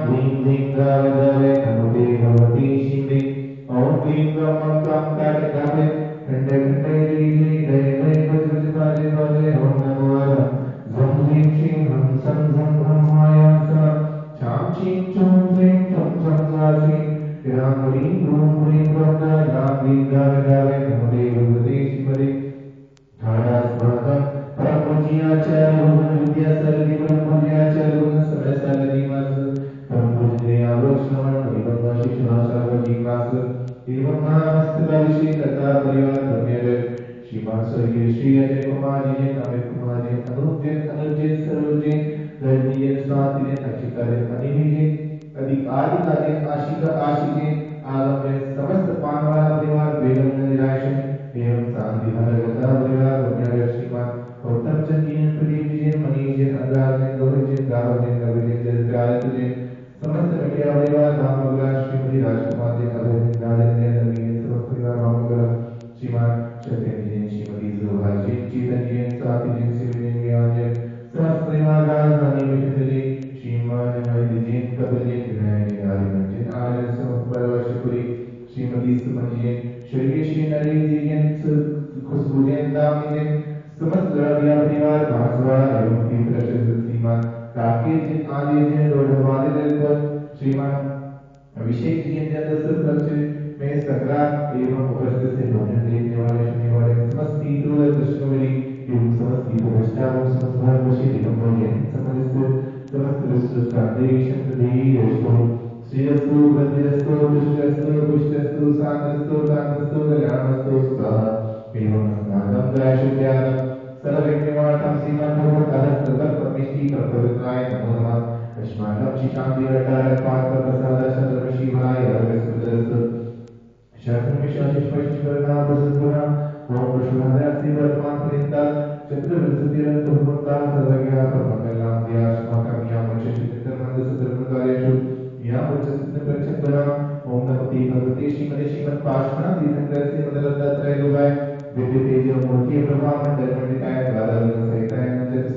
ह्रीं ह्रीं द्रावे द्रावे धनुते भगवती शिवे ॐ क्लीं क्लौं मं क्लां काटे काटे खण्डे खण्डे जय जय जय जय भज भज बाजे बाजे ॐ नमो वरं झं ह्रीं श्रीं हं सं झं ब्रह्माय स छां छीं छुं ह्रीं छुं छं सा श्रीं ह्रां ह्रीं ह्रूं ह्रीं ह्रौं ह्रां ह्रीं द्रावे द्रावे धनुते भगवती शिवे ठाणास्माकं परमपूज्याचार्य विद्यासारथि ब्रह्मज्ञाचार्य गुणसमयसारथिमास परमपूज्ययावश्रवण एवं शिक्षणाशावजीमास एवं महामस्तकाविषये तथा परिवार धन्यजन श्रीमान स्वर्गीय श्री अजय कुमार जी ने अमित कुमार जी अनुजन अनुजन सरोजन धर्मीय स्वातिजन अक्षिकाजन अनिविजन अधिकारी काजन आशिका आशिजन आगम्य समस्त पांडवाला परिवार वेदम निराशन एवं शांति हरगता परिवार धन्यजन श्रीमान उत्तम चंदीन प्रदीप जी मनीष जी अनुराग जी गौरव जी गावल जी नवीन जी जयराज जी समस्त मीडिया परिवार रामगुलाम श्रीमती राजकुमार जी अभिनंदन राजन जी नवीन समस्त परिवार रामगुलाम श्रीमान सत्येंद्र जी श्रीमती सुभाष जी चेतन जी स्वाति जी शिवजी ज्ञान जी समस्त परिवार राजधानी मिथिल जी श्रीमान महेंद्र जी कपिल जी विनय जी हरिमन जी आनंद समस्त परिवार शिवपुरी श्रीमती सुमन जी स्वर्गीय श्री नरेश जी खुशबू जी दाम जी समस्त लड़कियां परिवार बांसवाड़ा एवं तीर्थ श्रीमान राकेश जी आदि जी रोडवाले जगत श्रीमान अभिषेक जी दस्तक खर्च में संग्राम एवं उपस्थित से भोजन देखने वाले सुनने वाले समस्त तीर्थों दर्शनों एवं समस्त तीर्थों समस्त भारतवर्षीय दिगंबर समस्त विश्व शांति शंकरदेव श्रीरस्तु भद्रस्तु पुष्टस्तु पुष्टस्तु शांतस्तु कांतस्तु कल्याणस्तु स्वाहा एवं स्नातम गायशुद्ध्यानं सर्वविघ्ननिवारणं श्रीमद्भगवद्गीता सर्वकर्मेष्टि कर्तव्यत्राय नमो नमः अस्माकं शान्तिरताय पात्रप्रसाद सर्वशिवाय सर्वसुदरस्तु शास्त्रमिशाचिष्पष्टिकरणा प्रसद्गुणा ओम प्रशुभादयास्ति वर्तमान पर्यन्ता चतुर्विंशतिरन्तुर्भुक्ता सर्वज्ञा परमकलां व्यास्माकं यामक्षचित्रमन्दसुधर्मकार्येषु यामक्षचित्रप्रचक्रणा ओम नमते भगवते श्रीमते श्रीमत्पार्श्वनाथ तीर्थंकर श्रीमद्दत्तात्रेयोगाय विद्युतेजो मूर्ति प्रभा मंडलमंडिताय द्वादशसहिताय नंदस्य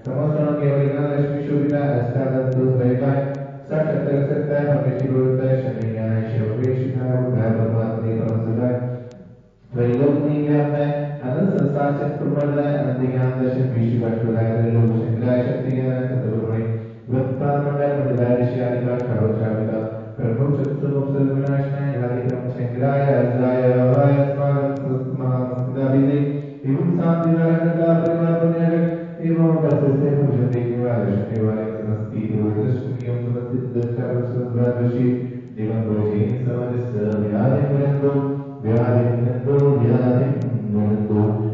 समस्तों के अवैज्ञान लक्ष्मी शोभिता अष्टादश द्वैताय सठत्तर सत्ताय परमेश्वर गुरुताय शनियाय शिववेशिताय उद्धार परमात्मे परमसुदाय त्रैलोक्य व्यापाय अनंत संसार चक्रमंडलाय अनंत ज्ञान दर्शन विश्व वटुलाय लोक शंकराय शक्ति ज्ञान चतुर्भुज वृत्तान मंडल मंडलाय ऋषियानिका ठावचाविका प्रभु चतुर्मुख विनाशनाय राधिकम शंकराय अजराय अवाय स्वागत महामस्तदाभिदे एवं शांतिनारायणका परिवार पुण्यजन एवं बससे पूजन देखने वाले शक्ति वाले समस्ती दूरदर्शनियम समस्तित दर्शन सुंदरदर्शी एवं रोजी समस्त व्याधिनंदो व्याधिनंदो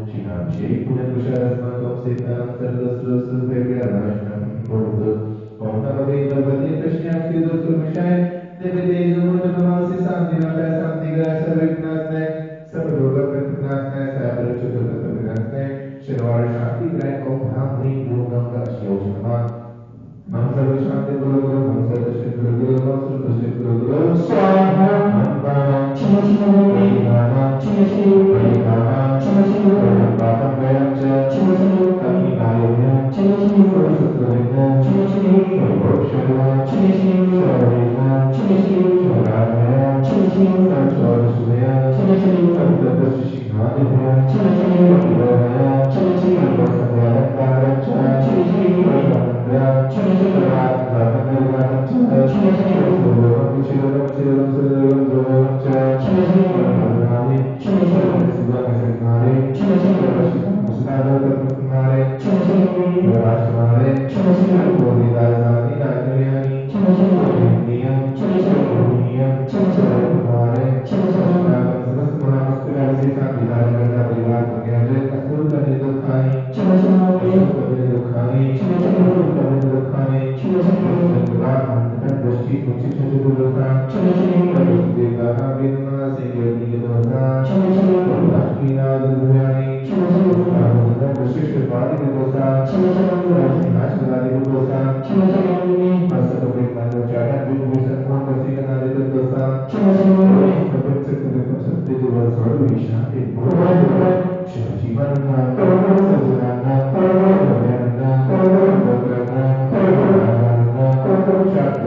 श्रीनाम श्री पूजन कुशलस्माकं सीताराम सर्वस्वस्वभेव्यानाशनं भवतु ओम नमो भगवते कृष्णाय दोषोर्मिषाय देवी तेजोमूर्तमस्य शांतिनाथाय शांतिग्राय सर्वविघ्नाशनाय सर्वरोगप्रतिनाशनाय सर्वचतुर्भुजनाशनाय शर्वाण शांतिग्राय ओम ह्रां ह्रीं ह्रूं ह्रौं ह्रस्योषमान मम सर्वशांति गुरु गुरु मम सर्वश्री गुरु गुरु मम सर्वश्री गुरु गुरु स्वाहा मम पावं परिधानं पापं भयं च अग्निकार्यं सर्वशत्रुविघ्नं सर्वोक्षरं सर्वविघ्नं सर्वाभयं सर्वशुभयं सर्वदर्शशिखादिभयं सर्वभयं सर्वसंहारकारं च